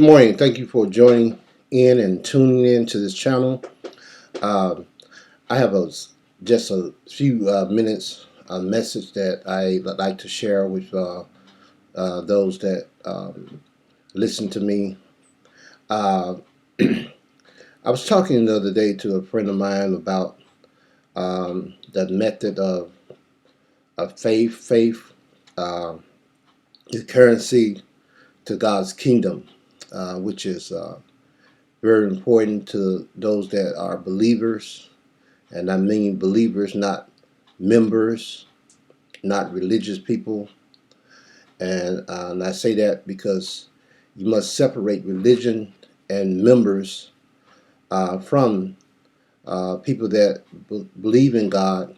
Morning. Thank you for joining in and tuning in to this channel. Um, I have just a few minutes a message that I would like to share with those that listen to me. Uh, I was talking the other day to a friend of mine about the method of faith, uh, the currency to God's kingdom, which is very important to those that are believers. And I mean believers, not members, not religious people. And I say that because you must separate religion and members from people that believe in God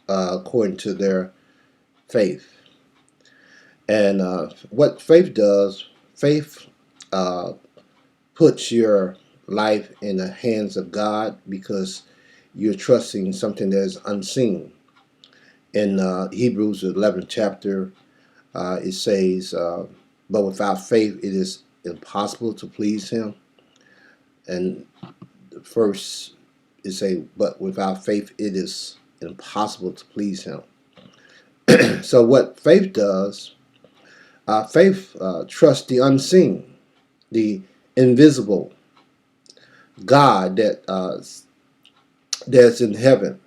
according to their faith. And what faith does, faith uh, puts your life in the hands of God because you're trusting something that is unseen. In Hebrews 11th chapter, it says, but without faith it is impossible to please him. And the first it say, but without faith it is impossible to please him. So what faith does, faith trusts the unseen, the invisible God that's in heaven.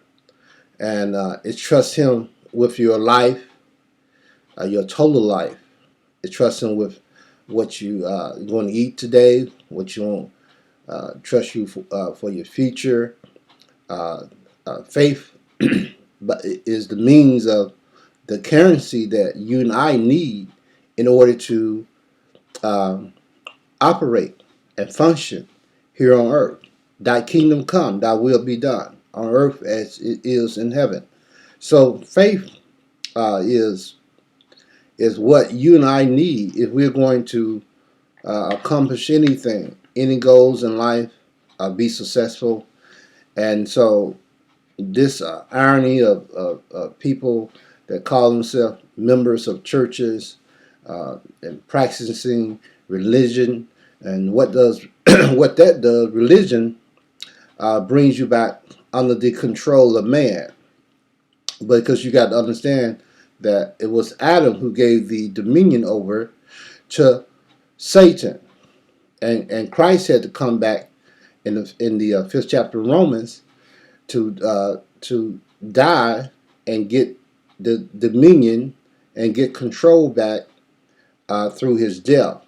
And it trusts him with your life, your total life. It trusts him with what you going to eat today, what you want, trust you for your future. Uh, Faith but it is the means of the currency that you and I need in order to um, operate and function here on earth. Thy kingdom come, thy will be done on earth as it is in heaven. So faith is what you and I need if we're going to accomplish anything, any goals in life, be successful. And so this irony of people that call themselves members of churches and practicing religion, and what does what that does, religion brings you back under the control of man. Because you got to understand that it was Adam who gave the dominion over to Satan, and Christ had to come back in the fifth chapter of Romans to die and get the dominion and get control back through his death.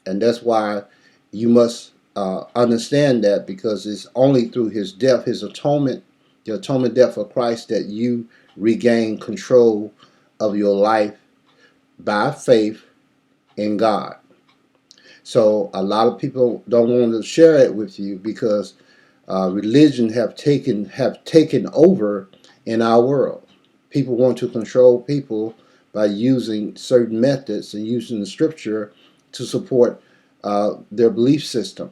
And that's why you must understand that, because it's only through his death, his atonement, the atonement death of Christ, that you regain control of your life by faith in God. So a lot of people don't want to share it with you because religion have taken over in our world. People want to control people by using certain methods and using the scripture to support their belief system.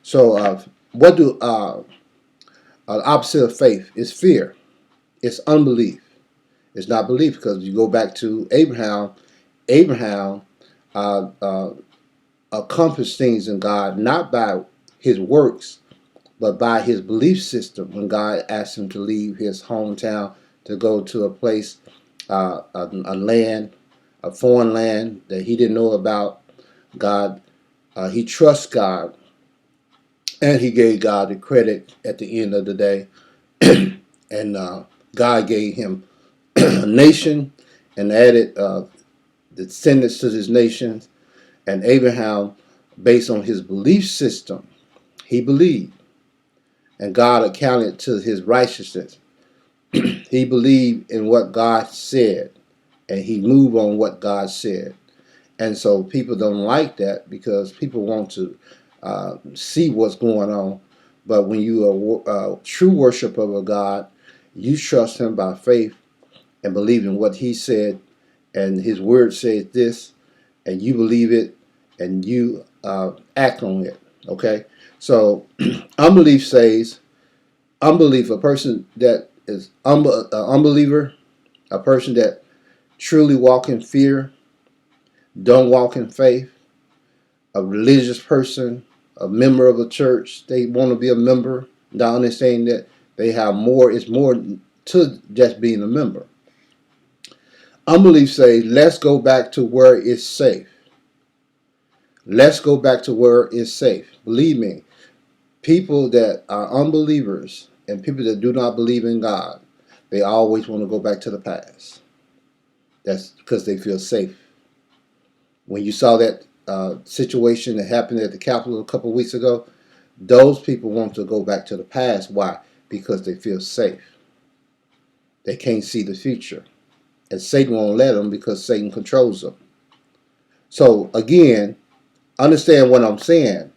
So what do opposite of faith is fear. It's unbelief. It's not belief, because you go back to Abraham. Abraham uh, uh, accomplished things in God not by his works, but by his belief system. When God asked him to leave his hometown to go to a place, a land, a foreign land that he didn't know about, God, he trusts God, and he gave God the credit at the end of the day. And God gave him a nation and added descendants to this nation. And Abraham, based on his belief system, he believed, and God accounted to his righteousness. He believed in what God said, and he moved on what God said. And so people don't like that, because people want to see what's going on. But when you are a true worshiper of God, you trust him by faith and believe in what he said, and his word says this, and you believe it, and you act on it. Okay? So unbelief says, unbelief, a person that is unbeliever, a person that truly walk in fear, don't walk in faith, a religious person, a member of a church. They want to be a member, not understanding that they have more. It's more to just being a member. Unbelief says, let's go back to where it's safe. Let's go back to where it's safe. Believe me, people that are unbelievers and people that do not believe in God, they always want to go back to the past. That's because they feel safe. When you saw that situation that happened at the Capitol a couple of weeks ago, those people want to go back to the past. Why? Because they feel safe. They can't see the future. And Satan won't let them because Satan controls them. So again, understand what I'm saying,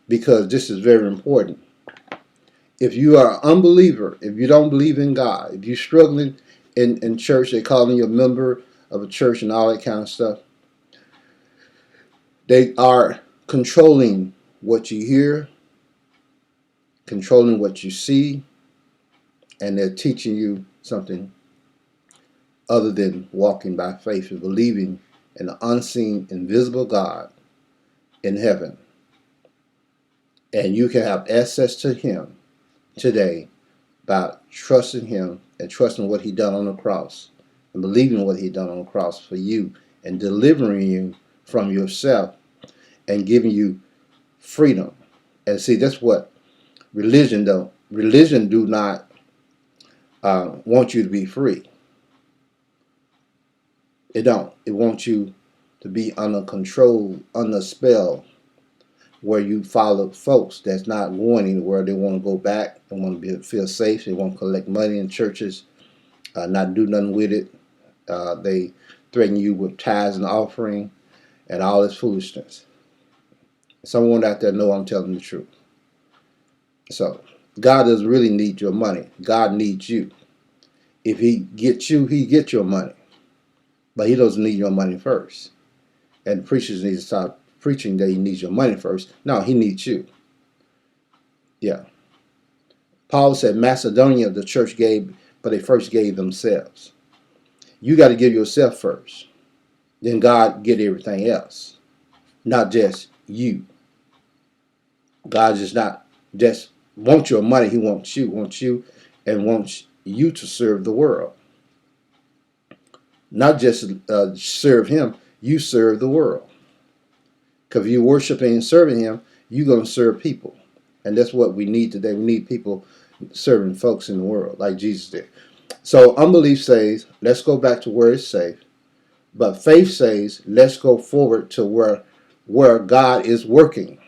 because this is very important. If you are an unbeliever, if you don't believe in God, if you're struggling in church, they calling you a member of a church and all that kind of stuff, they are controlling what you hear, controlling what you see, and they're teaching you something other than walking by faith and believing in the unseen, invisible God in heaven. And you can have access to Him today by trusting Him and trusting what He done on the cross and believing what He done on the cross for you and delivering you from yourself and giving you freedom. And see, that's what religion don't. Religion do not want you to be free. It don't. It wants you to be under control, under spell, where you follow folks that's not going anywhere. They want to go back. They want to feel safe. They want to collect money in churches, not do nothing with it. They threaten you with tithes and offering and all this foolishness. Someone out there know I'm telling the truth. So God doesn't really need your money. God needs you. If He gets you, He gets your money. But He doesn't need your money first. And preachers need to stop preaching that He needs your money first. No, He needs you. Yeah. Paul said Macedonia, the church gave, but they first gave themselves. You got to give yourself first. Then God get everything else. Not just you. God does not just want your money. He wants you, and wants you to serve the world. Not just serve Him, you serve the world. Because if you're worshiping and serving Him, you're going to serve people. And that's what we need today. We need people serving folks in the world like Jesus did. So unbelief says, let's go back to where it's safe. But faith says, let's go forward to where God is working.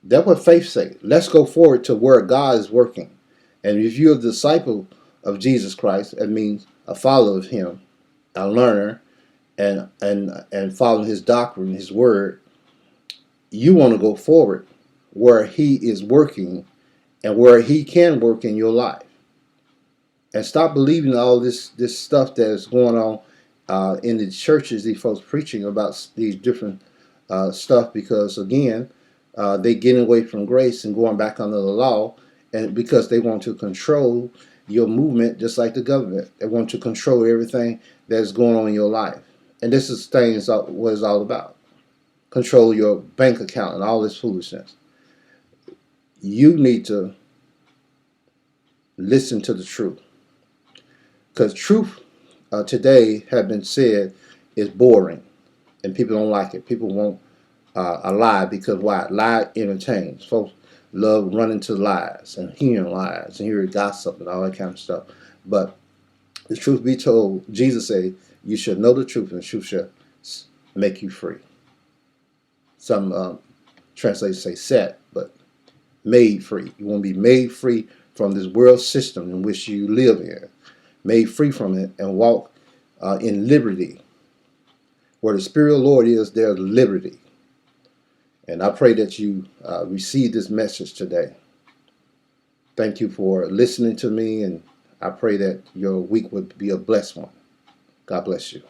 That's what faith says. Let's go forward to where God is working. And if you're a disciple of Jesus Christ, that means a follower of Him, a learner, and following His doctrine, His word, you want to go forward where He is working and where He can work in your life. And stop believing all this stuff that is going on in the churches, these folks preaching about these different stuff, because again, they getting away from grace and going back under the law, and because they want to control your movement just like the government. They want to control everything that's going on in your life. And this is what it's all about. Control your bank account and all this foolishness. You need to listen to the truth. Because truth today have been said is boring. And people don't like it. People want a lie, because why? Lie entertains. Folks love running to lies and hearing gossip and all that kind of stuff. But the truth be told, Jesus said, you should know the truth, and the truth shall make you free. Some translators say set, but made free. You want to be made free from this world system in which you live in. Made free from it and walk in liberty. Where the Spirit of the Lord is, there's liberty. And I pray that you receive this message today. Thank you for listening to me, and I pray that your week would be a blessed one. God bless you.